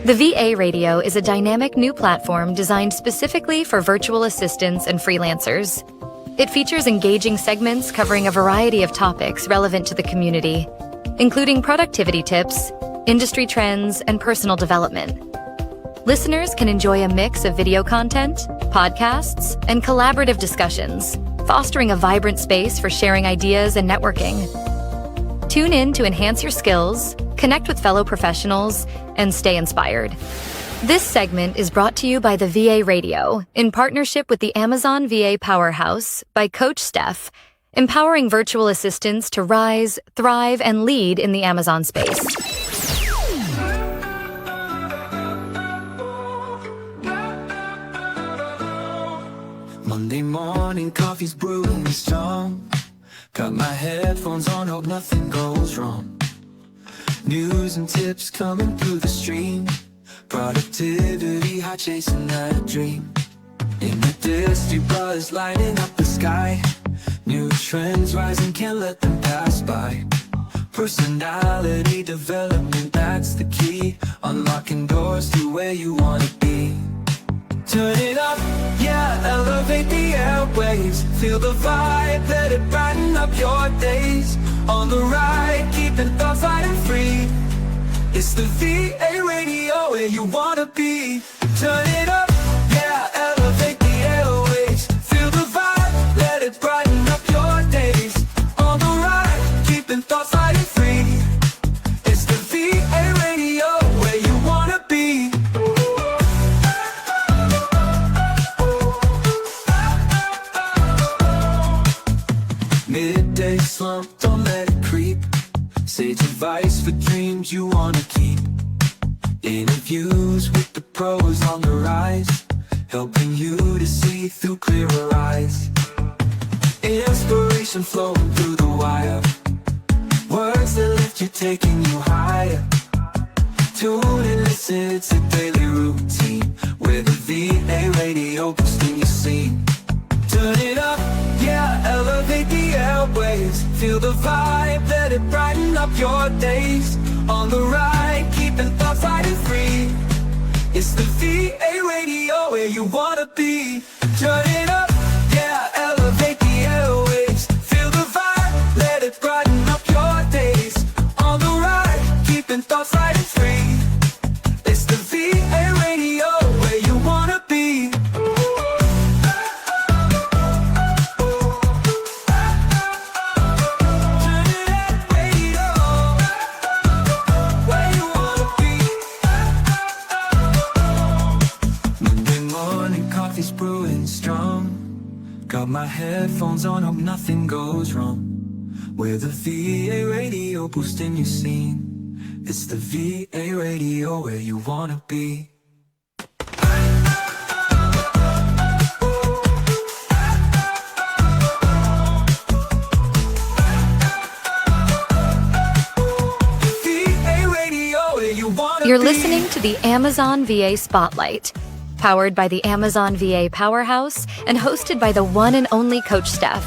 The VA Radio is a dynamic new platform designed specifically for virtual assistants and freelancers. It features engaging segments covering a variety of topics relevant to the community, including productivity tips, industry trends, and personal development. Listeners can enjoy a mix of video content, podcasts, and collaborative discussions, fostering a vibrant space for sharing ideas and networking. Tune in to enhance your skills, connect with fellow professionals, and stay inspired. This segment is brought to you by the VA Radio in partnership with the Amazon VA Powerhouse by Coach Steph, empowering virtual assistants to rise, thrive, and lead in the Amazon space. Monday morning, coffee's brewing strong. Got my headphones on, hope nothing goes wrong. News and tips coming through the stream. Productivity, high chasing that dream. In the distance, brothers lighting up the sky. New trends rising, can't let them pass by. Personality development, that's the key. Unlocking doors to where you wanna be. Turn it up, yeah, elevate the airwaves. Feel the vibe, let it brighten up your days. On the ride, keeping thoughts light and free. It's the VA Radio where you wanna be. Turn it up, yeah, elevate the airwaves. Feel the vibe, let it brighten up your days. On the ride, keeping thoughts light and free. It's the VA Radio where you wanna be. Midday slump, don't let it creep. Sage advice for dreams you wanna keep. Interviews with the pros on the rise, helping you to see through clearer eyes. Inspiration flowing through the wire. Words that lift you, taking you higher. Tune and listen, it's a daily routine, where the VA Radio boosting your scene. Turn it up, yeah, elevate the airwaves. Feel the vibe, let it brighten up your days. On the ride, keeping thoughts light and free. It's the VA Radio where you wanna be. Turn it up, yeah, elevate the airwaves. Feel the vibe, let it brighten up your days. On the ride, keeping thoughts light and free. It's the VA Radio where you wanna be. Brewing strong. Got my headphones on, hope nothing goes wrong. We're the VA Radio boosting your scene. It's the VA Radio where you wanna be. VA Radio where you wanna You're be. listening to the Amazon VA Spotlight, powered by the Amazon VA Powerhouse and hosted by the one and only Coach Steph.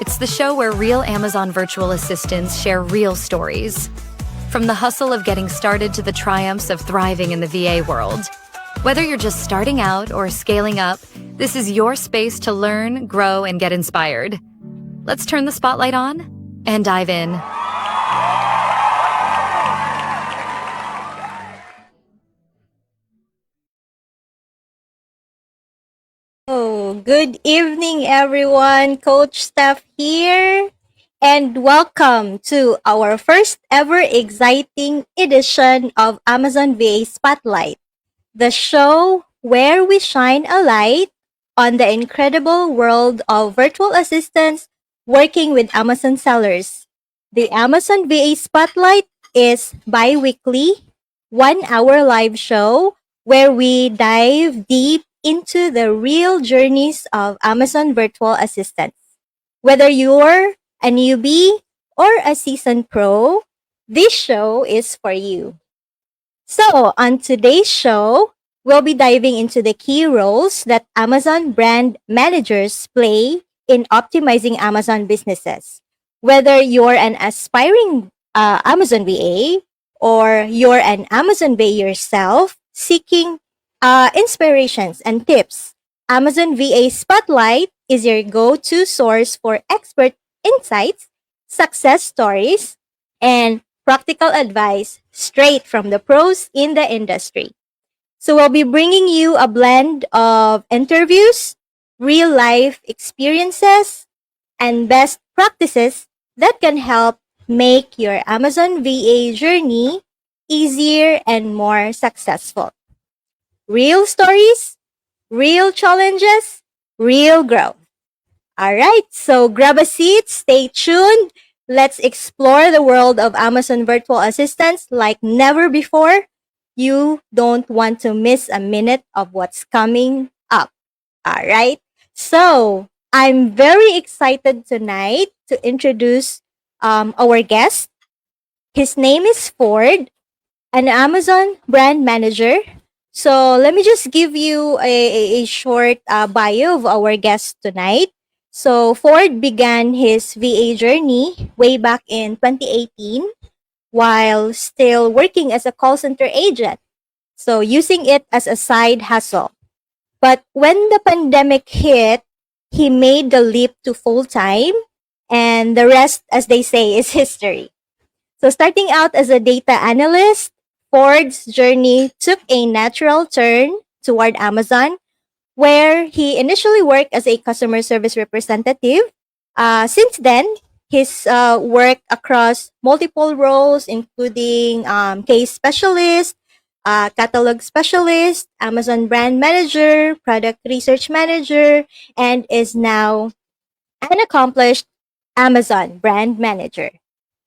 It's the show where real Amazon virtual assistants share real stories, from the hustle of getting started to the triumphs of thriving in the VA world. Whether you're just starting out or scaling up, this is your space to learn, grow, and get inspired. Let's turn the spotlight on and dive in. Good evening, everyone. Coach Steph here, and welcome to our first ever exciting edition of Amazon VA Spotlight, the show where we shine a light on the incredible world of virtual assistants working with Amazon sellers. The Amazon VA Spotlight is bi-weekly, 1-hour live show where we dive deep into the real journeys of Amazon virtual assistants. Whether you're a newbie or a seasoned pro, this show is for you. So, on today's show, we'll be diving into the key roles that Amazon brand managers play in optimizing Amazon businesses. Whether you're an aspiring Amazon VA or you're an Amazon VA yourself seeking inspirations and tips, Amazon VA Spotlight is your go to source for expert insights, success stories, and practical advice straight from the pros in the industry. So, we'll be bringing you a blend of interviews, real life experiences, and best practices that can help make your Amazon VA journey easier and more successful. Real stories, real challenges, real growth. All right, so grab a seat, stay tuned. Let's explore the world of Amazon virtual assistants like never before. You don't want to miss a minute of what's coming up. All right. So I'm very excited tonight to introduce our guest. His name is Ford, an Amazon brand manager. So let me just give you a short bio of our guest tonight. So Ford began his VA journey way back in 2018 while still working as a call center agent. So using it as a side hustle. But when the pandemic hit, he made the leap to full time, and the rest, as they say, is history. So, starting out as a data analyst, Ford's journey took a natural turn toward Amazon, where he initially worked as a customer service representative. Since then, his work across multiple roles, including case specialist, catalog specialist, Amazon brand manager, product research manager, and is now an accomplished Amazon brand manager.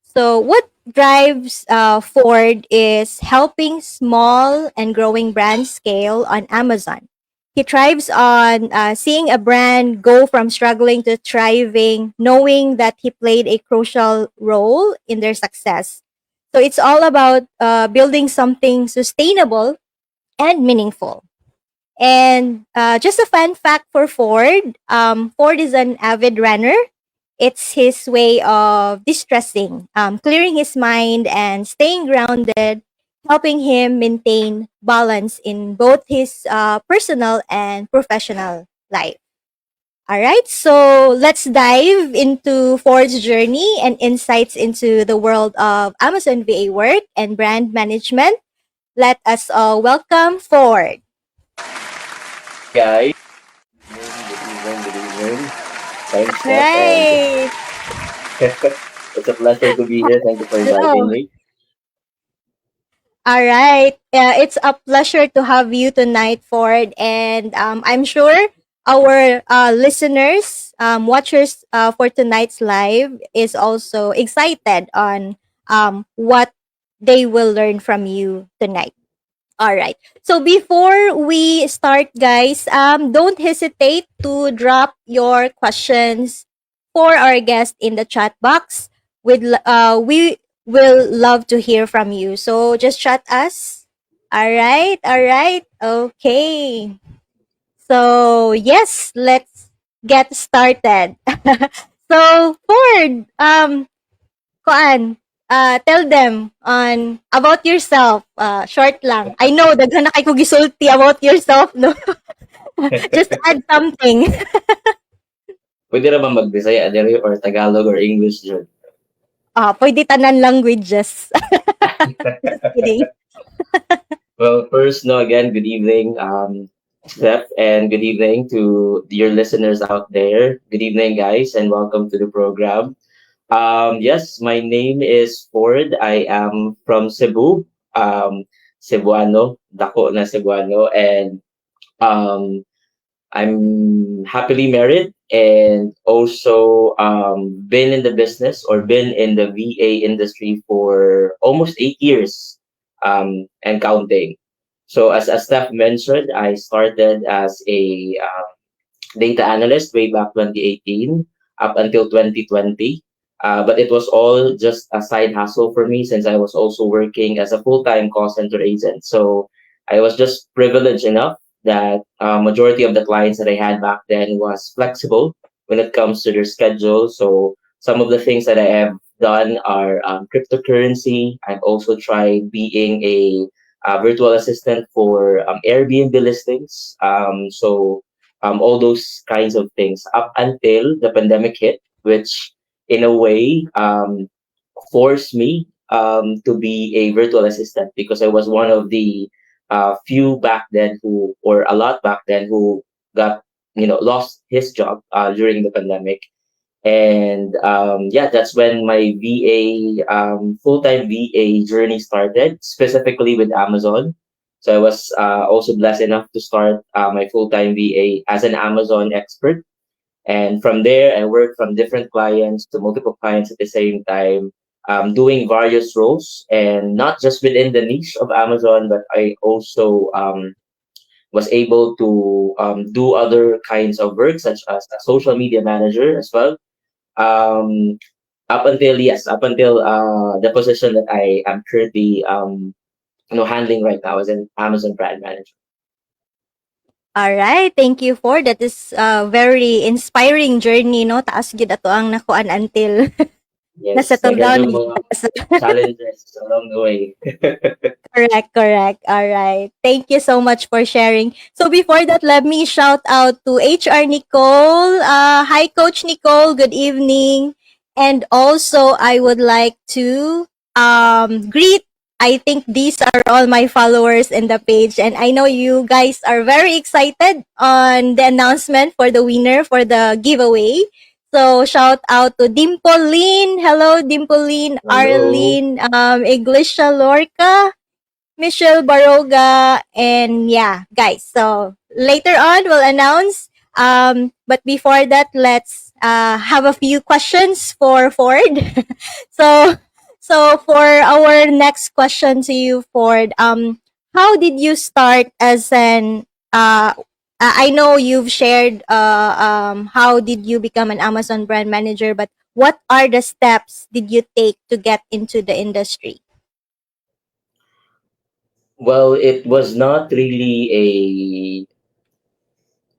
So, what drives Ford is helping small and growing brands scale on Amazon. He thrives on seeing a brand go from struggling to thriving, knowing that he played a crucial role in their success. So, it's all about building something sustainable and meaningful. And just a fun fact for Ford, Ford is an avid runner. It's his way of distressing, clearing his mind and staying grounded, helping him maintain balance in both his personal and professional life. All right, so let's dive into Ford's journey and insights into the world of Amazon VA work and brand management. Let us all welcome Ford. Hi guys. Good evening. Thanks, Steph, and Right. it's a pleasure to be here. Thank you for inviting Hello. me. All right. It's a pleasure to have you tonight, Ford. And I'm sure our listeners, watchers for tonight's live is also excited on what they will learn from you tonight. All right. So before we start, guys, don't hesitate to drop your questions for our guest in the chat box. We will love to hear from you. So just chat us. All right. All right. Okay. So yes, let's get started. So Ford, kuan, tell them on about yourself. Short lang. I know daghan na kay ko gisulti about yourself, no. Just add something. Pwede ra ba mag-Bisaya diri or Tagalog or English dyan? Pwede tanan languages. Just kidding. Well, first, no, again, good evening, Steph, and good evening to your listeners out there. Good evening, guys, and welcome to the program. Yes, my name is Ford. I am from Cebu, Cebuano, dako na Cebuano, and um, I'm happily married and also been in the business or been in the VA industry for almost 8 years and counting. So as Steph mentioned, I started as a data analyst way back 2018 up until 2020. But it was all just a side hustle for me since I was also working as a full-time call center agent. So I was just privileged enough that majority of the clients that I had back then was flexible when it comes to their schedule. So some of the things that done are cryptocurrency. I've also tried being a virtual assistant for Airbnb listings. All those kinds of things up until the pandemic hit, which in a way forced me to be a virtual assistant because I was one of the few back then who, or a lot back then, who got lost his job during the pandemic. And yeah, that's when my VA full-time VA journey started, specifically with Amazon. So I was also blessed enough to start my full-time VA as an Amazon expert. And from there, I worked from different clients to multiple clients at the same time, doing various roles, and not just within the niche of Amazon, but I also was able to do other kinds of work, such as a social media manager as well. Um, up until the position that I am currently handling right now as an Amazon brand manager. All right, thank you for that. Is very inspiring journey, no? Taas gid ato ang nakuan until Yes, na-settle like I down do na mga gid. challenges along the way. Correct, correct. All right. Thank you so much for sharing. So before that, let me shout out to HR Nicole. Hi, Coach Nicole. Good evening. And also, I would like to greet. I think these are all my followers in the page, and I know you guys are very excited on the announcement for the winner for the giveaway. So shout out to Dimple Lynn. Hello, Dimple Lynn, Hello. Arlene, Iglesia Lorca, Michelle Baroga, and yeah, guys. So later on, we'll announce. But before that, let's have a few questions for Ford. so, so for our next question to you, Ford, how did you start as an I know you've shared how did you become an Amazon brand manager, but what are the steps did you take to get into the industry? Well, it was not really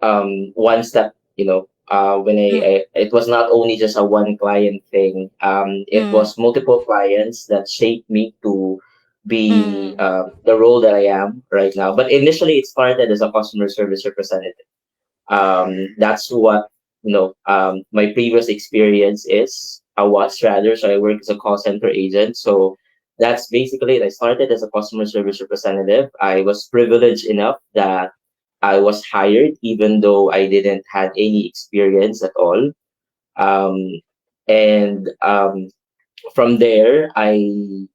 one step, when Mm, it was not only just a one client thing. It mm, was multiple clients that shaped me to be mm, the role that I am right now. But initially, it started as a customer service representative. That's what my previous experience is. I was rather, so I work as a call center agent. So that's basically it. I started as a customer service representative. I was privileged enough that I was hired even though I didn't have any experience at all. Um, and from there, I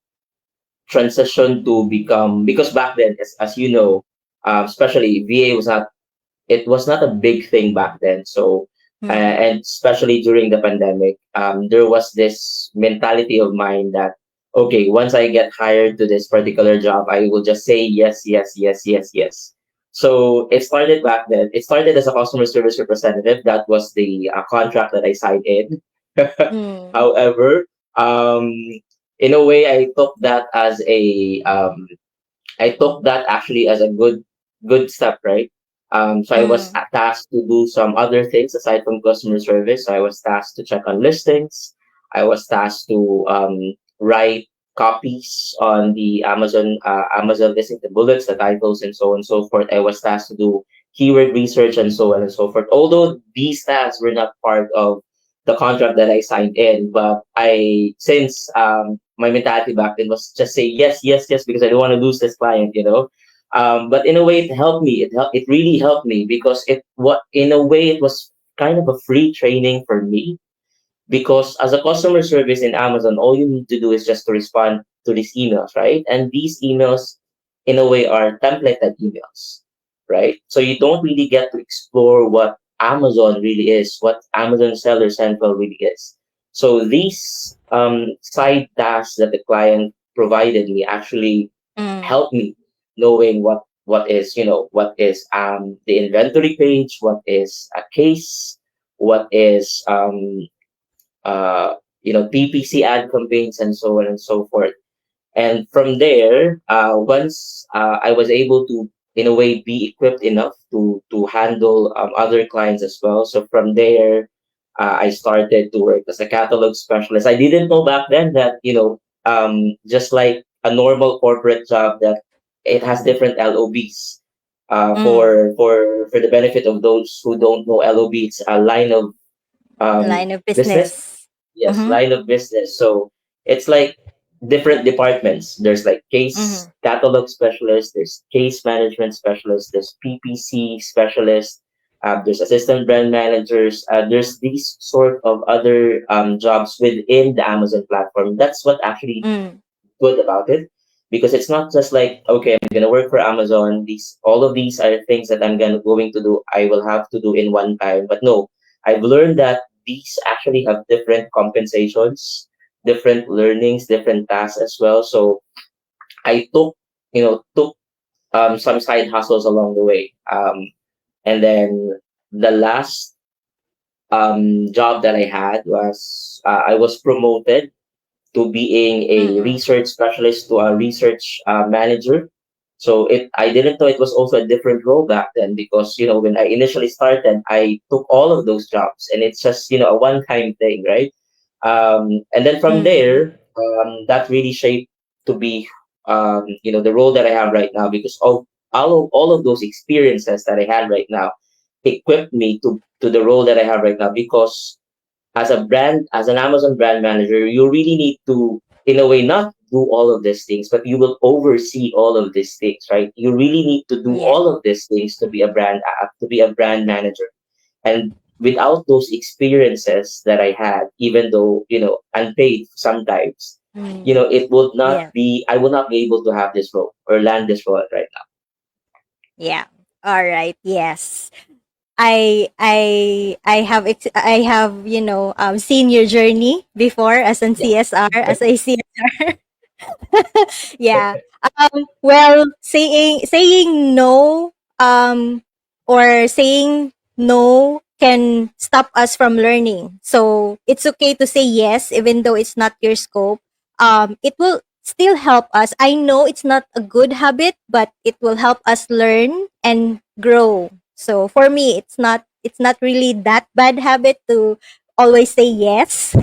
transitioned to become, because back then, as you know, especially VA was not, it was not a big thing back then. So, mm, and especially during the pandemic, there was this mentality of mine that, okay, once I get hired to this particular job, I will just say yes, yes, yes, yes, yes. So it started back then. It started as a customer service representative. That was the contract that I signed in. mm, However, um, in a way, I took that actually as a good step, right? So I was mm, tasked to do some other things aside from customer service. So I was tasked to check on listings. I was tasked to write copies on the Amazon listing, the bullets, the titles, and so on and so forth. I was tasked to do keyword research and so on and so forth. Although these tasks were not part of the contract that I signed in, but since my mentality back then was just say yes, yes, yes, because I don't want to lose this client. But in a way, it helped me. It really helped me because in a way it was kind of a free training for me, because as a customer service in Amazon, all you need to do is just to respond to these emails, right? And these emails, in a way, are templated emails, right? So you don't really get to explore what Amazon really is, what Amazon Seller Central really is. So these side tasks that the client provided me actually mm, helped me knowing what is the inventory page, what is a case, what is PPC ad campaigns, and so on and so forth. And from there, once I was able to, in a way, be equipped enough to handle other clients as well. So from there, I started to work as a catalog specialist. I didn't know back then that, just like a normal corporate job, that it has different LOBs. Mm. For the benefit of those who don't know, LOB, it's a line of Line of business. business. Yes, Mm-hmm. line of business. So it's like different departments. There's like case Mm-hmm. catalog specialist, there's case management specialist, there's PPC specialist, there's assistant brand managers. There's these sort of other jobs within the Amazon platform. That's what actually Mm. good about it, because it's not just like, okay, I'm gonna work for Amazon. These all of these are things that I'm gonna going to do. I will have to do in one time. But no, I've learned that these actually have different compensations, different learnings, different tasks as well. So I took some side hustles along the way. And then the last job that I had was, I was promoted to being a Mm-mm. research specialist to a research manager. So I didn't know it was also a different role back then, because when I initially started, I took all of those jobs, and it's just a one-time thing, right? And then from Mm. there, that really shaped to be the role that I have right now, because of all of those experiences that I had right now equipped me to the role that I have right now. Because as an Amazon brand manager, you really need to, in a way, not do all of these things, but you will oversee all of these things, right? You really need to do Yeah. all of these things to be a brand manager. And without those experiences that I had, even though unpaid sometimes, Mm. it would not Yeah. be I would not be able to have this role or land this role right Yeah. All right. Yes. I have seen your journey before as an now. CSR, as a CSR. Yeah. Yeah. Well, saying no, or saying no can stop us from learning. So it's okay to say yes, even though it's not your scope. It will still help us. I know it's not a good habit, but it will help us learn and grow. So for me, it's not really that bad habit to always say yes.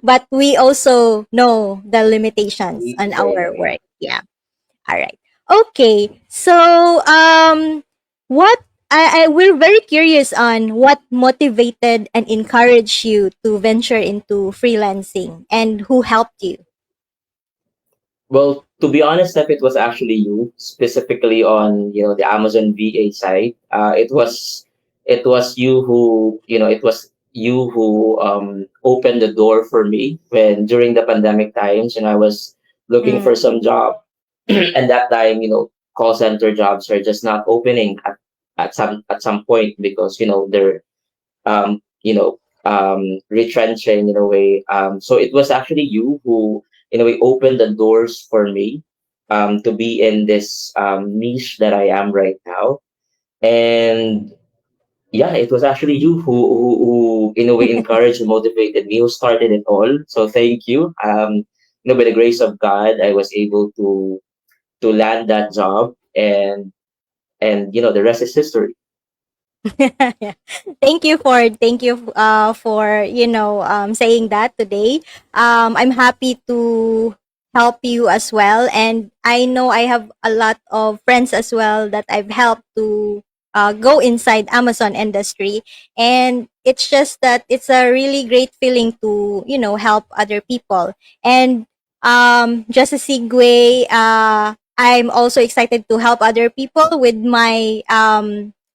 But we also know the limitations Need to on say our no, yeah. work. Yeah. All right. Okay. So, what I we're very curious on what motivated and encouraged you to venture into freelancing, and who helped you. Well, to be honest, Steph, it was actually you, specifically on the Amazon VA side. It was you who opened the door for me when during the pandemic times, and I was looking for Mm. some job, and that time, call center jobs are just not opening at some point, because they're retrenching in a way. So it was actually you who, in a way, opened the doors for me to be in this niche that I am right now. And yeah, it was actually you who in a way, encouraged and motivated me, who started it all. So thank you. By the grace of God, I was able to land that job, and the rest is history. Yeah. Thank you for saying that today. I'm happy to help you as well, and I know I have a lot of friends as well that I've helped to go inside Amazon industry, and it's just that it's a really great feeling to help other people. And just a segue, I'm also excited to help other people with my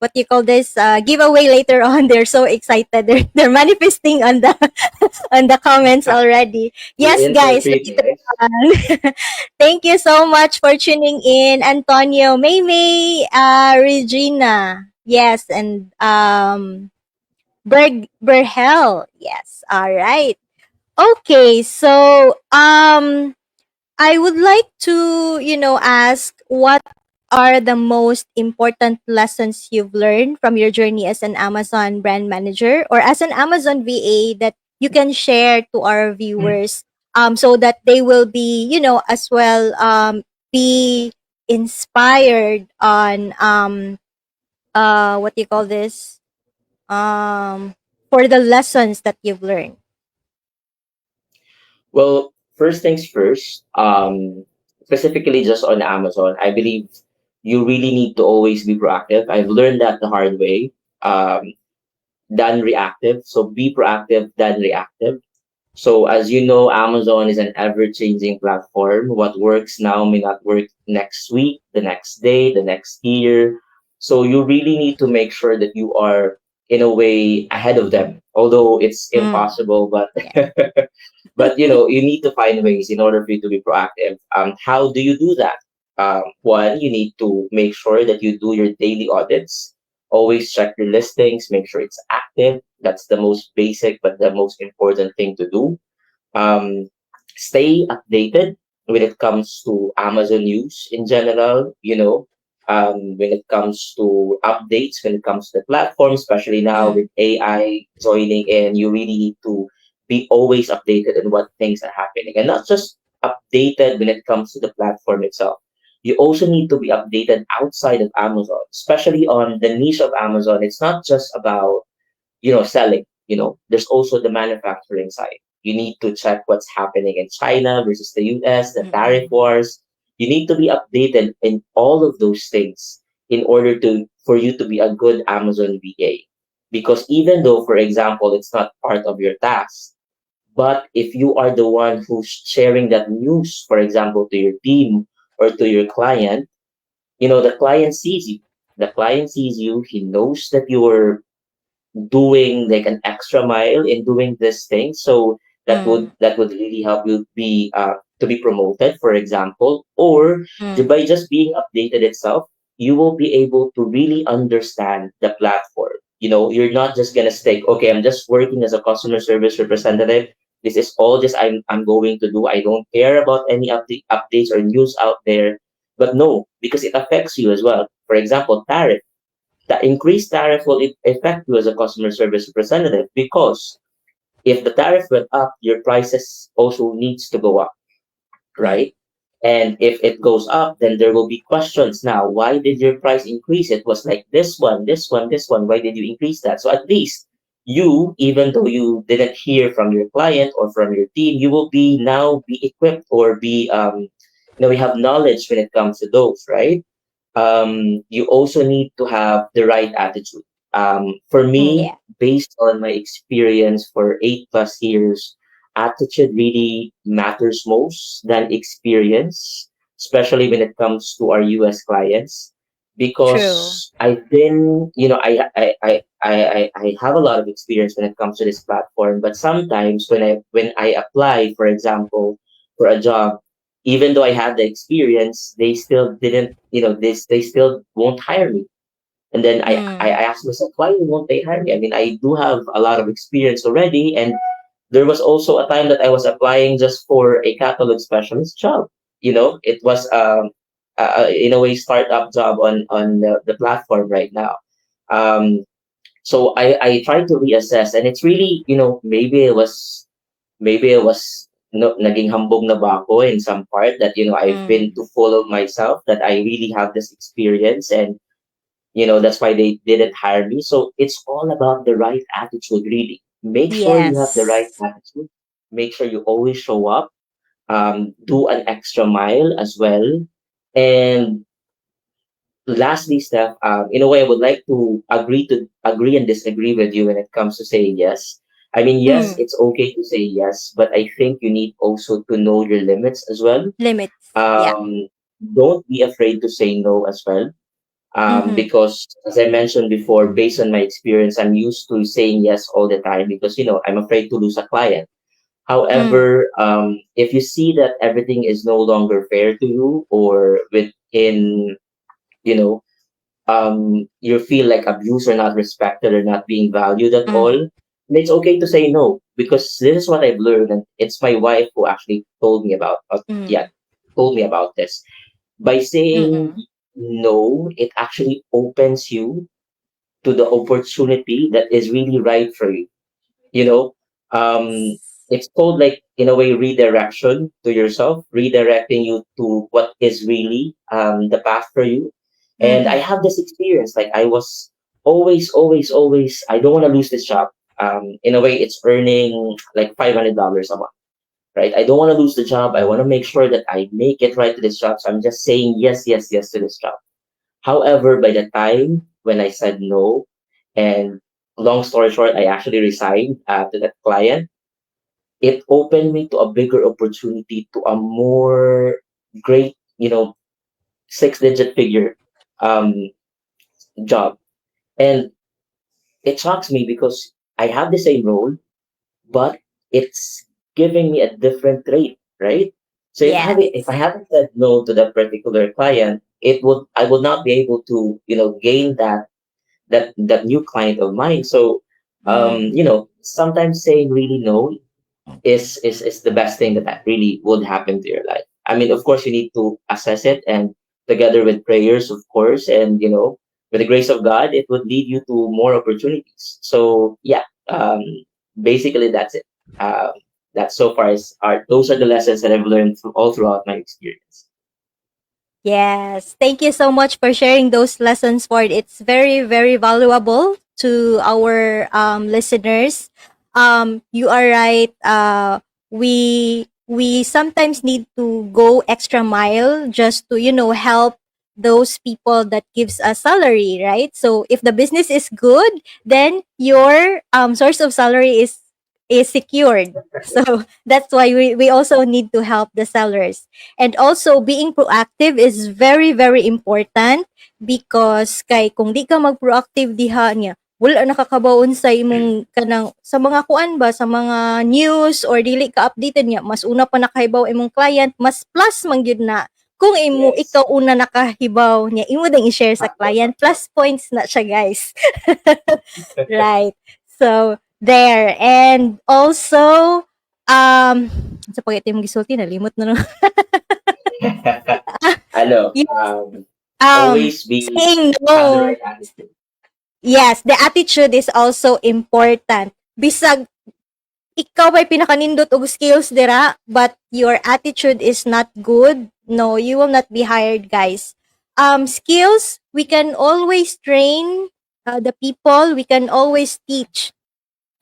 what you call this giveaway later on. They're so excited. They're manifesting on the on the comments already. You're Yes, in for a guys. treat, Later guys. on. Thank you so much for tuning in, Antonio, Maymay, Regina. Yes, and Berhel. Yes. All right. Okay. So I would like to, ask what are the most important lessons you've learned from your journey as an Amazon brand manager or as an Amazon VA that you can share to our viewers, so that they will be, as well, be inspired on what do you call this? Um for the lessons that you've learned? Well, first things first, specifically just on Amazon, I believe you really need to always be proactive. I've learned that the hard way, than reactive. So be proactive than reactive. So as you know, Amazon is an ever-changing platform. What works now may not work next week, the next day, the next year. So you really need to make sure that you are in a way ahead of them. Although it's Mm. impossible, but Yeah. but you need to find ways in order for you to be proactive. How do you do that? One, you need to make sure that you do your daily audits. Always check your listings, make sure it's active. That's the most basic but the most important thing to do. um, Stay updated when it comes to Amazon news in general, when it comes to updates, when it comes to the platform, especially now Mm. with AI joining in, you really need to be always updated on what things are happening and not just updated when it comes to the platform itself. You also need to be updated outside of Amazon, especially on the niche of Amazon. It's not just about selling. There's also the manufacturing side. You need to check what's happening in China versus the US, the tariff Mm-mm. wars. You need to be updated in all of those things in order to for you to be a good Amazon VA. Because even though, for example, it's not part of your task, but if you are the one who's sharing that news, for example, to your team or to your client, the client sees you. The client sees you. He knows that you're doing like an extra mile in doing this thing, so Mm. that would really help you be to be promoted, for example, or Mm. by just being updated itself, you will be able to really understand the platform. You're not just gonna stick, okay, I'm just working as a customer service representative, this is all just I'm going to do, I don't care about any updates or news out there. But no, because it affects you as well. For example, tariff, the increased tariff will affect you as a customer service representative, because if the tariff went up, your prices also needs to go up, Mm. right? And if it goes up, then there will be questions now. Why did your price increase? It was like this one, this one, this one. Why did you increase that? So at least you, even though you didn't hear from your client or from your team, you will be now be equipped or be we have knowledge when it comes to those, right? You also need to have the right attitude. For Mm. me, Yeah. based on my experience for 8+ years, attitude really matters most than experience, especially when it comes to our US clients. True. Because I've been, I have a lot of experience when it comes to this platform, but sometimes when I apply, for example, for a job, even though I had the experience, they still didn't, they still won't hire me. And then I Mm. asked myself, why won't they hire me? I mean, I do have a lot of experience already. And there was also a time that I was applying just for a catalog specialist job. It was in a way startup job on the platform right now. Um, so I tried to reassess, and it's really, maybe I was no, naging hambog na ba ako in some part, that I've been Mm. too full of myself, that I really have this experience, and that's why they didn't hire me. So it's all about the right attitude, really. Make sure you have the right Yes. attitude. Make sure you always show up. Do an extra mile as well. And lastly, Steph, in a way, I would like to agree and disagree with you when it comes to saying yes. I mean, yes, Mm. it's okay to say yes, but I think you need also to know your limits as well. Limits. Yeah. Um, don't be afraid to say no as well. Mm-hmm. Because as I mentioned before, based on my experience, I'm used to saying yes all the time because I'm afraid to lose a client. Mm. However, if you see that everything is no longer fair to you, or within, you know, you feel like abused or not respected or not being valued at all, Mm. then it's okay to say no, because this is what I've learned, and it's my wife who actually Mm. told me about this. By saying Mm-mm. no, it actually opens you to the opportunity that is really right for you. You know, um, Yes. it's called, like, in a way, redirection to yourself, redirecting you to what is really the path for you. And I Mm-hmm. have this experience. Like, I was always, always, always, I don't want to lose this job. in a way, it's earning like $500 a month, right? I don't want to lose the job. I want to make sure that I make it right to this job. So I'm just saying yes, yes, yes to this job. However, by the time when I said no, and long story short, I actually resigned to that client, it opened me to a bigger opportunity, to a more great, 6-digit figure um, job. And it shocks me because I have the same role, but it's giving me a different rate, right? So if I Yes. haven't said no to that particular client, I would not be able to, gain that new client of mine. So Mm. sometimes saying really no is the best thing that really would happen to your life. I mean, of course, you need to assess it, and together with prayers, of course, and with the grace of God, it would lead you to more opportunities. So yeah, basically that's it. That so far is are those are the lessons that I've learned all throughout my experience. Yes. Thank you so much for sharing those lessons, Ford. It's very, very valuable to our listeners. You are right. We sometimes need to go extra mile just to help those people that gives us salary, right? So if the business is good, then your source of salary is secured. So that's why we also need to help the sellers. And also, being proactive is very, very important because kay kung di ka mag-proactive diha niya, wala nakakabaon sa imong kanang sa mga kuan ba sa mga news or dili ka updated niya mas una pa nakahibaw imong client mas plus man gyud na kung Yes. ikaw una nakahibaw niya imo dang i-share sa client plus points na siya guys. Right. So, there. And also, sa pagkita yung gisulti, nalimot na no. Ano, Yes. always be Saying have the no. right attitude. Yes, the attitude is also important. Bisag ikaw ba'y pinakanindot og skills dira, but your attitude is not good, no, you will not be hired, guys. Skills, we can always train the people, we can always teach.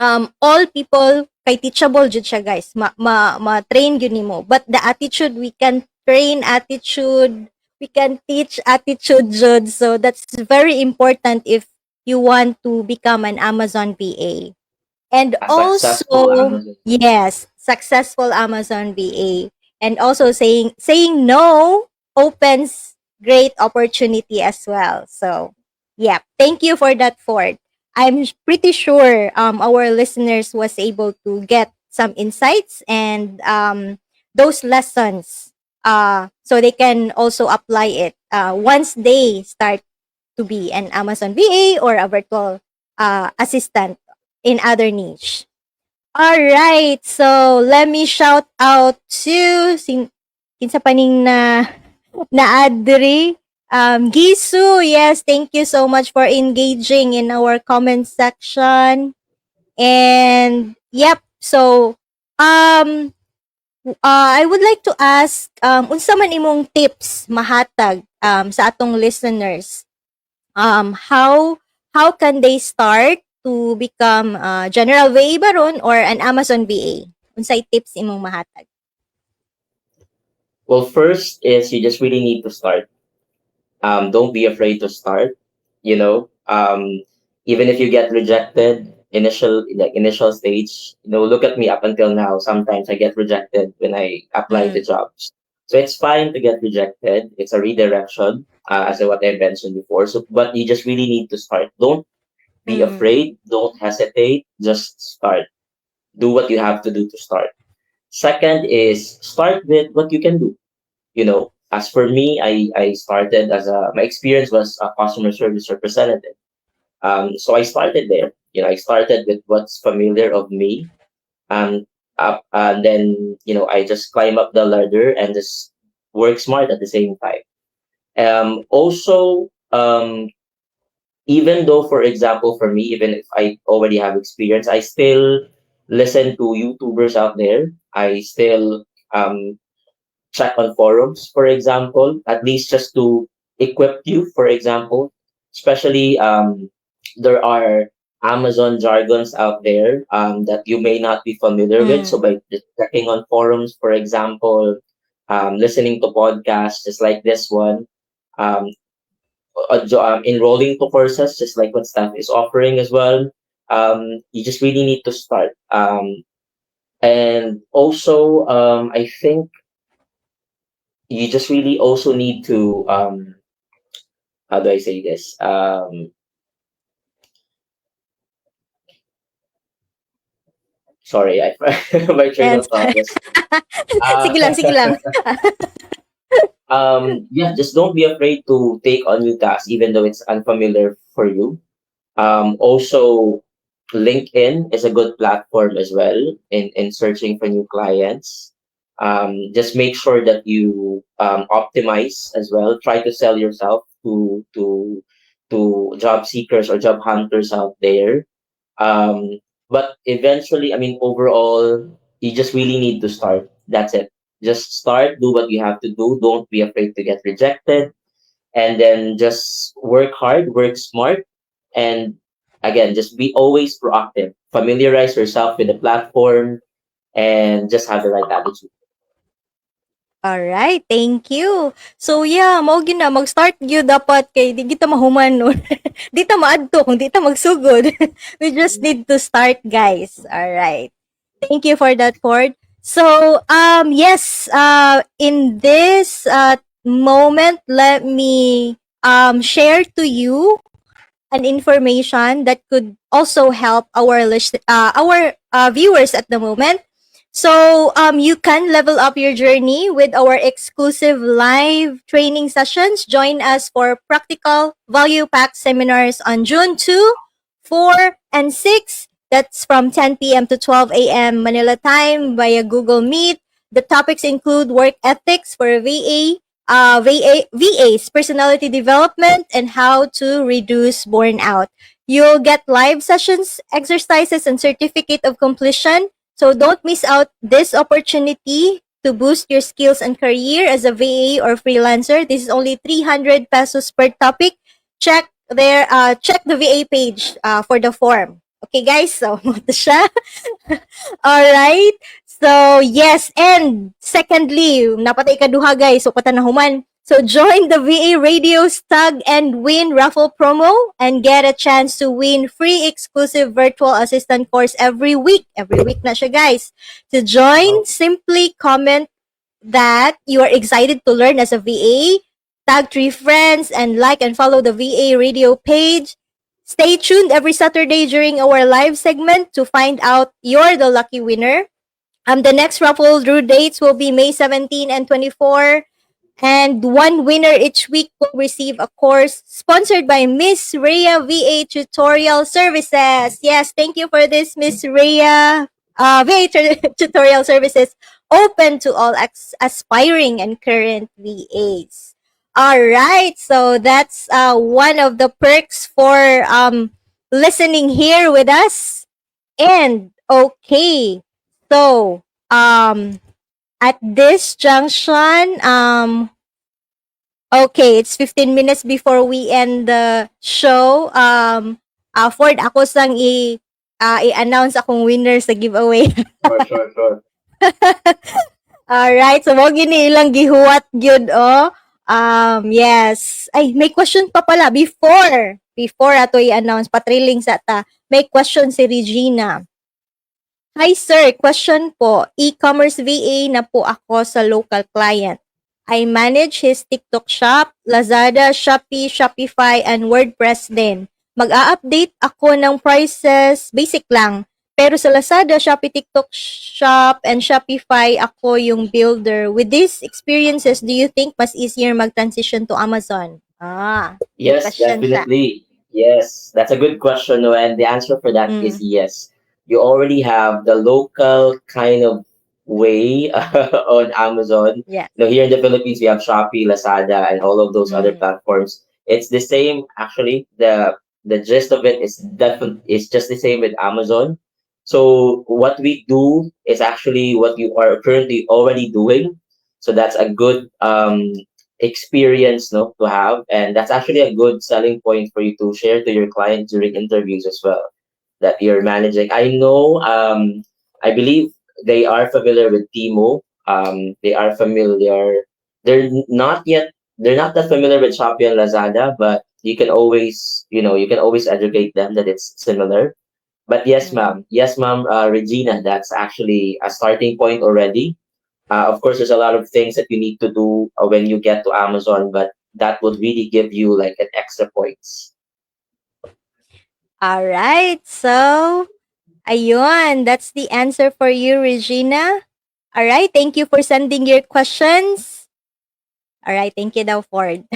All people kay teachable jud siya guys ma-train gyud nimo but the attitude we can train attitude we can teach attitude jud so that's very important if you want to become an Amazon VA and A successful also Amazon. yes successful Amazon VA and also saying no opens great opportunity as well so yeah thank you for that Ford. I'm pretty sure our listeners was able to get some insights and those lessons so they can also apply it once they start to be an Amazon VA or a virtual assistant in other niche. All right, so let me shout out to kinsa paning na adri Gisu, yes, thank you so much for engaging in our comment section. And yep, so um I would like to ask unsa man imong tips mahatag sa atong listeners. How can they start to become general VA baron or an Amazon VA? Unsay tips imong mahatag? Well, first is you just really need to start. Don't be afraid to start. You know, even if you get rejected initial stage, look at me up until now. Sometimes I get rejected when I apply to Mm, jobs. So it's fine to get rejected. It's a redirection, as what I mentioned before. So, but you just really need to start. Don't be mm, afraid. Don't hesitate. Just start. Do what you have to do to start. Second is start with what you can do. As for me, I started my experience was a customer service representative. So I started there. I started with what's familiar of me, and and then I just climb up the ladder and just work smart at the same time. Also, even though, for example, for me, even if I already have experience, I still listen to YouTubers out there. I still check on forums, for example, at least just to equip you, for example. Especially, there are Amazon jargons out there that you may not be familiar with. So Mm. by just checking on forums, for example, listening to podcasts just like this one, um, enrolling to courses just like what Staff is offering as well. You just really need to start. And also, I think you just really also need to how do I say this? Sorry, I my train And of thought was sige lang, sige lang. yeah, just don't be afraid to take on new tasks even though it's unfamiliar for you. Also, LinkedIn is a good platform as well in searching for new clients. Just make sure that you optimize as well. Try to sell yourself to job seekers or job hunters out there. Um, but eventually, I mean, overall, you just really need to start. That's it. Just start, do what you have to do. Don't be afraid to get rejected. And then just work hard, work smart. And again, just be always proactive. Familiarize yourself with the platform and just have the right attitude. Alright, thank you. So yeah, mao gyud na mag-start gyud dapat kay di kita mahuman no. Di ta maadto kung di ta magsugod. We just need to start, guys. Alright. Thank you for that, Ford. So, yes, in this moment, let me share to you an information that could also help our viewers at the moment. So you can level up your journey with our exclusive live training sessions. Join us for practical value packed seminars on June 2, 4, and 6. That's from 10 p.m. to 12 a.m. Manila time via Google Meet. The topics include work ethics for VA's personality development, and how to reduce burnout. You'll get live sessions, exercises, and certificate of completion. So don't miss out this opportunity to boost your skills and career as a VA or freelancer. This is only 300 pesos per topic. Check the VA page for the form. Okay, guys? So, mo to siya. Alright. So, yes. And secondly, napatay ikaduha, guys. So, patanahuman. So, join the VA Radio's Tag and Win raffle promo and get a chance to win free exclusive virtual assistant course every week. Every week na siya, guys. To join, simply comment that you are excited to learn as a VA, tag 3 friends, and like and follow the VA Radio page. Stay tuned every Saturday during our live segment to find out you're the lucky winner. The next raffle drew dates will be May 17 and 24. And one winner each week will receive a course sponsored by Miss Rhea VA Tutorial Services. Yes, thank you for this, Miss Rhea. Tutorial Services open to all aspiring and current VAs. All right, so that's one of the perks for listening here with us. And okay, so at this junction, okay, it's 15 minutes before we end the show. Ford, ako sang i-announce akong winner sa giveaway. Sure. Alright, so mo gini ilang gihuwat gyud oh. Yes. Ay, may question pa pala before ato i-announce patriling sa ta. May question si Regina. Hi sir, question po. E-commerce VA na po ako sa local client. I manage his TikTok shop, Lazada, Shopee, Shopify, and WordPress din. Mag-a-update ako ng prices, basic lang. Pero sa Lazada, Shopee, TikTok shop, and Shopify, ako yung builder. With these experiences, do you think mas easier mag-transition to Amazon? May Yes, question siya. definitely. Yes, that's a good question, no? And the answer for that is yes. You already have the local kind of way on Amazon. Yeah. You know, here in the Philippines, we have Shopee, Lazada, and all of those other platforms. It's the same, actually. The gist of it is definitely it's just the same with Amazon. So what we do is actually what you are currently already doing. So that's a good experience, no, to have, and that's actually a good selling point for you to share to your clients during interviews as well. that you're managing. I know, I believe they are familiar with Timo. They are familiar. Not yet. They're not that familiar with Shopee and Lazada, but you can always, you can always educate them that it's similar. But yes, Mm. ma'am. Yes, ma'am. Regina, that's actually a starting point already. Of course, there's a lot of things that you need to do when you get to Amazon, but that would really give you like an extra points. All right. So, ayun, that's the answer for you, Regina. All right. Thank you for sending your questions. All right. Thank you daw, Ford.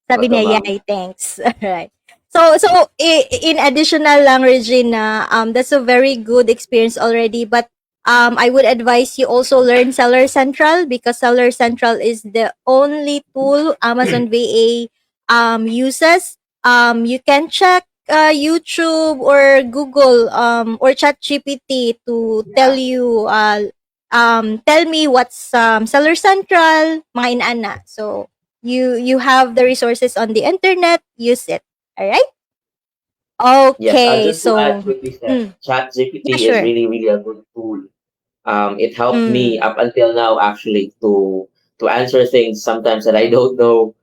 Sabi Welcome, niya, ma'am. yay, thanks. All right. So in additional lang, Regina, that's a very good experience already. But I would advise you also learn Seller Central because Seller Central is the only tool Amazon VA uses. You can check YouTube or Google or ChatGPT to tell you tell me what's Seller Central, mga inaana. So you have the resources on the internet, use it. All right? Yes, Okay, just to add so quickly, Steph, mm, yeah, ChatGPT is sure. really, really a good tool. It helped me Mm. up until now actually to answer things sometimes that I don't know.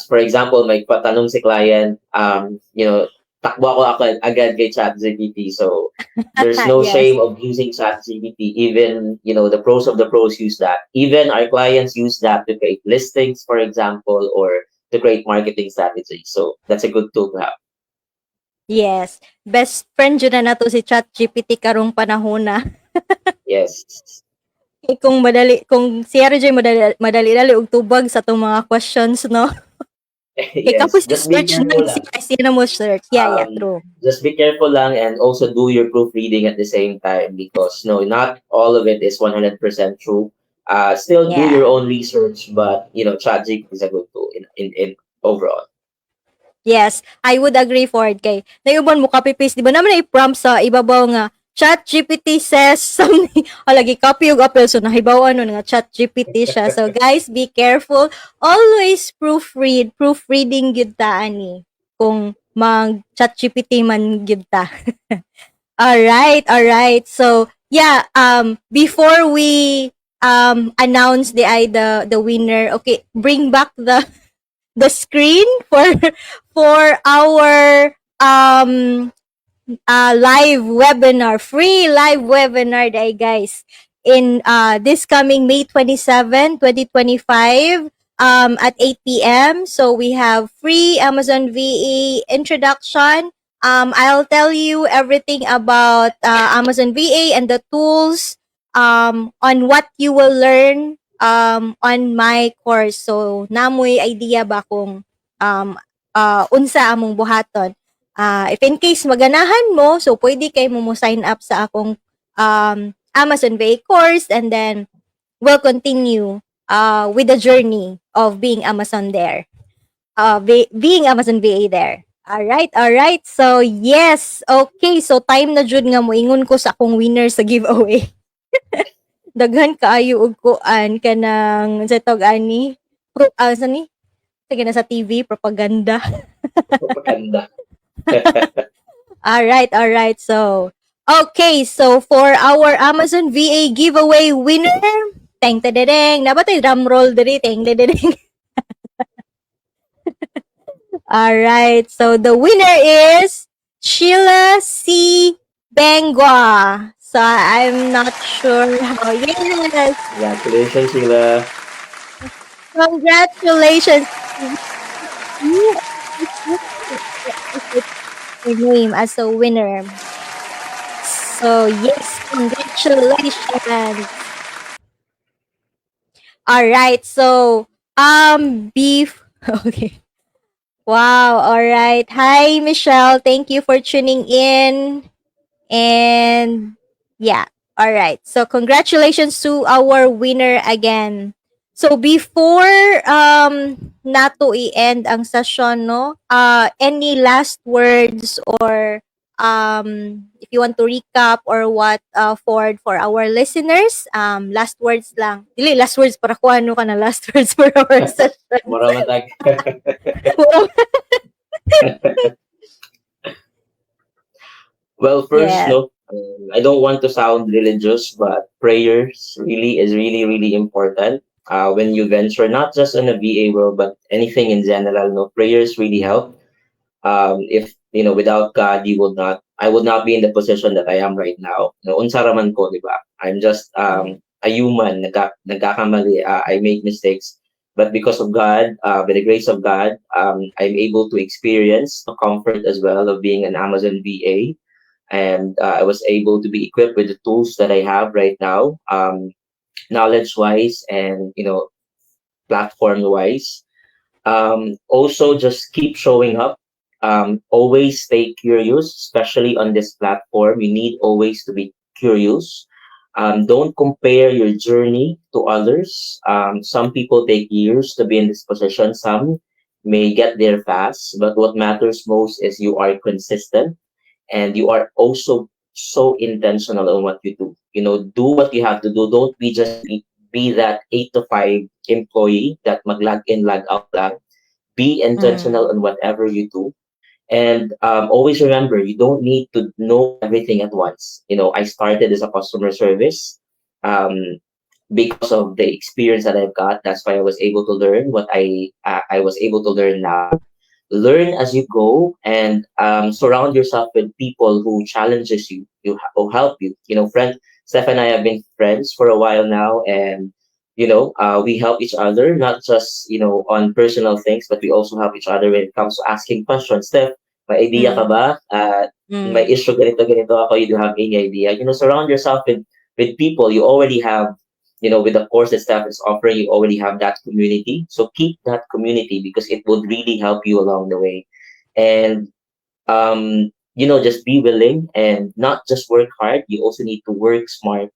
For example, may patanong si client, takbo ako agad kay ChatGPT. So there's no Yes. shame of using ChatGPT. Even the pros of the pros use that. Even our clients use that to create listings, for example, or to create marketing strategies. So that's a good tool to have. Yes. Best friend jud na nato si ChatGPT karong panahon na. Yes. Kung madali kung siya ra jay madali og tubag sa tong mga questions no. Kay Yes. kapos Just be search na careful. siya na mo search. Yeah, yeah, um, true. just be careful lang and also do your proofreading at the same time because no, not all of it is 100% true. Still do your Yeah. own research, but ChatGPT is a good tool in overall. Yes, I would agree for it kay nayuban mo copy paste di ba naman i-prompt sa ibabaw nga ChatGPT says something lagi copy og apel so nahibawan nun nga ChatGPT siya. So guys, be careful. Always proofreading gyud ta ani kung mag ChatGPT man gyud ta. All right. So yeah, before we announce the winner, okay, bring back the screen for our live webinar, free live webinar day, guys. In this coming May 27, 2025, at 8 p.m. So we have free Amazon VA introduction. I'll tell you everything about Amazon VA and the tools on what you will learn on my course. So, namoy idea ba kung unsa among buhaton. If in case maganahan mo, so pwede kay mo sign up sa akong Amazon VA course and then we'll continue with the journey of being Amazon there. Being Amazon VA there. All right. So, yes. Okay. So, time na jud nga moingon ko sa akong winner sa giveaway. Daghan kaayo og kuan kanang sa tawag ani sa ni sige na sa TV propaganda. Propaganda. All right. So, okay. So, for our Amazon VA giveaway winner, teng tedeng, nabatay drum roll diri, teng tedeng. All right. So, the winner is Sheila C. Bengwa. So, I'm not sure how. Yes. Congratulations, Sheila. Congratulations. You your name as a winner. So, yes, congratulations. All right. So, beef. Okay. Wow. All right. Hi, Michelle. Thank you for tuning in. And yeah. All right. So, congratulations to our winner again. So, before nato i-end ang session, no? Any last words or if you want to recap or what for our listeners, last words lang. Dili last words para ko ano ka na last words for our session. Maramatag. Well, first, Yes. no, I don't want to sound religious, but prayers really is really, really important. When you venture, not just in a VA world, but anything in general, no, prayers really help. If without God, I would not be in the position that I am right now. No, unsa raman ko, di ba? I'm just Mm. a human. Nagkakamali. I make mistakes. But because of God, by the grace of God, I'm able to experience the comfort as well of being an Amazon VA, and I was able to be equipped with the tools that I have right now, knowledge wise and platform wise. Also, just keep showing up. Always stay curious, especially on this platform. You need always to be curious. Don't compare your journey to others. Some people take years to be in this position. Some may get there fast, but what matters most is you are consistent and you are also so intentional on what you do. Do what you have to do. Don't be that 8 to 5 employee that mag-log in, log out lang. Be Mm. intentional on whatever you do. And always remember, you don't need to know everything at once. I started as a customer service um, because of the experience that I've got. That's why I was able to learn what I was able to learn now. Learn as you go, and surround yourself with people who challenges you, who help you. Friend Steph and I have been friends for a while now, and we help each other, not just on personal things, but we also help each other when it comes to asking questions. Steph, may idea ka Mm. ba? May Mm. issue ganito ganito ako. You do have any idea? Surround yourself with people you already have. With the course that staff is offering, you already have that community. So keep that community because it would really help you along the way. And just be willing and not just work hard. You also need to work smart.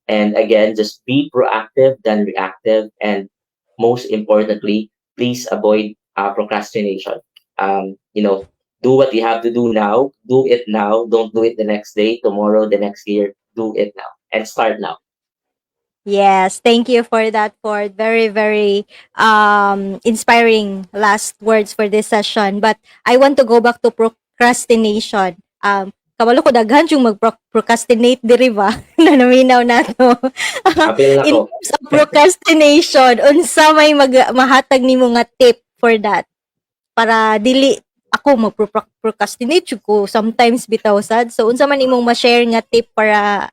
And again, just be proactive than reactive. And most importantly, please avoid procrastination. Do what you have to do now. Do it now. Don't do it the next day, tomorrow, the next year. Do it now and start now. Yes, thank you for that, Ford. Very, very inspiring last words for this session. But I want to go back to procrastination. Kabalo ko daghan yung mag-procrastinate diri ba? Nanaminaw na to. Apil na In ko. terms of procrastination, unsa may mahatag nimo nga tip for that? Para dili ako mag-procrastinate jud ko sometimes bitaw sad. So unsa man imong ma-share nga tip para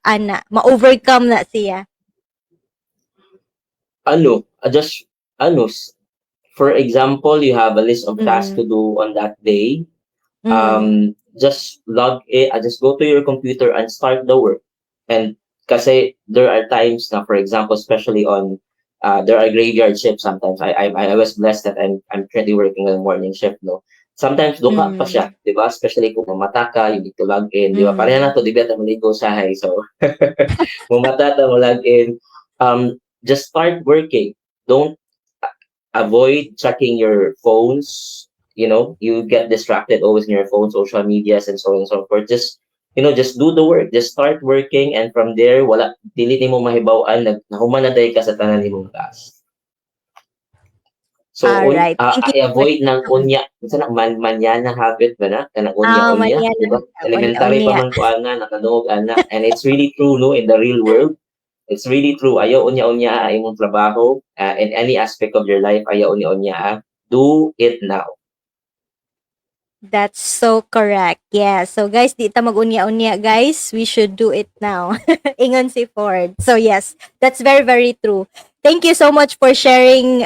ma-overcome na siya? Just ano, for example, you have a list of tasks Mm. to do on that day. Mm. Just go to your computer and start the work. And kasi there are times na, for example, especially on there are graveyard shifts sometimes. I was blessed that I'm currently working on a morning shift, no. Sometimes duka pa Mm. siya, 'di ba? Especially kung mamata ka, you need to log in, 'di ba? Pareha na Mm. to, 'di ba? Maligo sa hay. So mamata ta mo log in. Just start working. Don't avoid checking your phones. You get distracted always in your phone, social medias, and so on and so forth. Just do the work. Just start working, and from there, wala dili nimo mahibaw-an nahuman na day ka sa tanan nimong task. So, All right. Thank you I for avoid ng unya. Minsan na manana habit ba na? Kanang unya-unya, manyan di ba? Elementary pa unya. man ko ana, nakadungog ana. And it's really true, no, in the real world. It's really true. Ayaw unya-unya imong trabaho, in any aspect of your life, ayaw unya-unya. Do it now. That's so correct. Yeah. So guys, di ta mag-unya-unya, guys. We should do it now. Ingon si Ford. So yes, that's very, very true. Thank you so much for sharing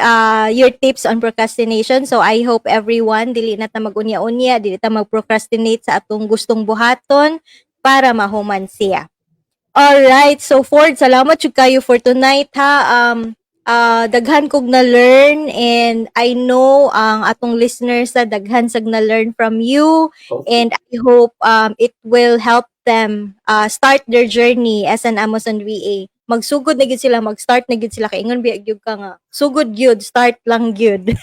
your tips on procrastination. So I hope everyone dili na ta mag-unya-unya, dili ta mag-procrastinate sa atong gustong buhaton para mahuman siya. Alright. So Ford, salamat jud kayo for tonight ha. Daghan kog na learn and I know ang atong listeners sa daghan sag na learn from you Okay. and I hope it will help them start their journey as an Amazon VA. Magsugod na gyud sila, mag-start na gyud sila kay ingon biya gyud ka nga. Sugod gyud, start lang gyud.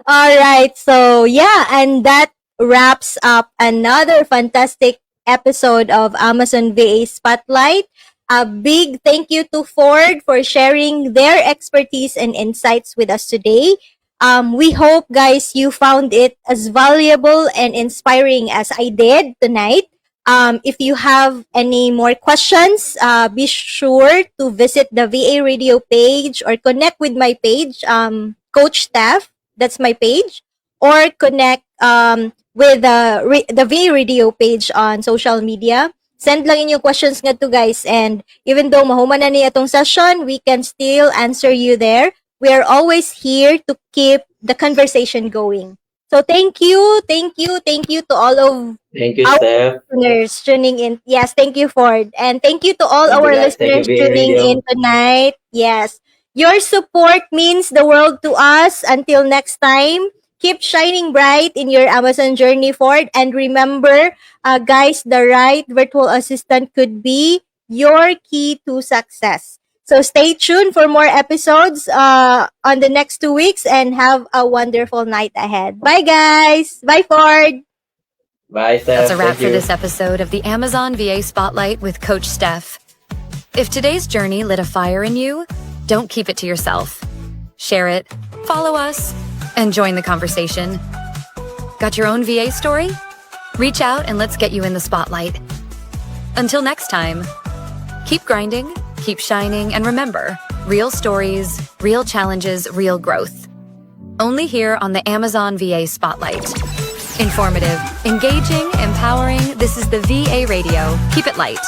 All right. So, yeah, and that wraps up another fantastic episode of Amazon VA Spotlight. A big thank you to Ford for sharing their expertise and insights with us today. We hope, guys, you found it as valuable and inspiring as I did tonight. If you have any more questions, be sure to visit the VA Radio page or connect with my page, Coach Steph. That's my page. Or connect with the VA Radio page on social media. Send lang inyong questions nga to, guys. And even though mahuman na ni atong session, we can still answer you there. We are always here to keep the conversation going. So thank you to all of Thank you, our Steph. listeners tuning in. Yes, thank you, Ford. And thank you to all Thank you, our guys. Thank listeners you, VA tuning Radio. in tonight. Yes. Your support means the world to us. Until next time, keep shining bright in your Amazon journey, Ford. And remember, guys, the right virtual assistant could be your key to success. So stay tuned for more episodes on the next 2 weeks and have a wonderful night ahead. Bye, guys. Bye, Ford. Bye, Steph. That's a wrap Thank for you. this episode of the Amazon VA Spotlight with Coach Steph. If today's journey lit a fire in you, don't keep it to yourself. Share it, follow us, and join the conversation. Got your own VA story? Reach out and let's get you in the spotlight. Until next time, keep grinding, keep shining, and remember, real stories, real challenges, real growth. Only here on the Amazon VA Spotlight. Informative, engaging, empowering, this is the VA Radio. Keep it light.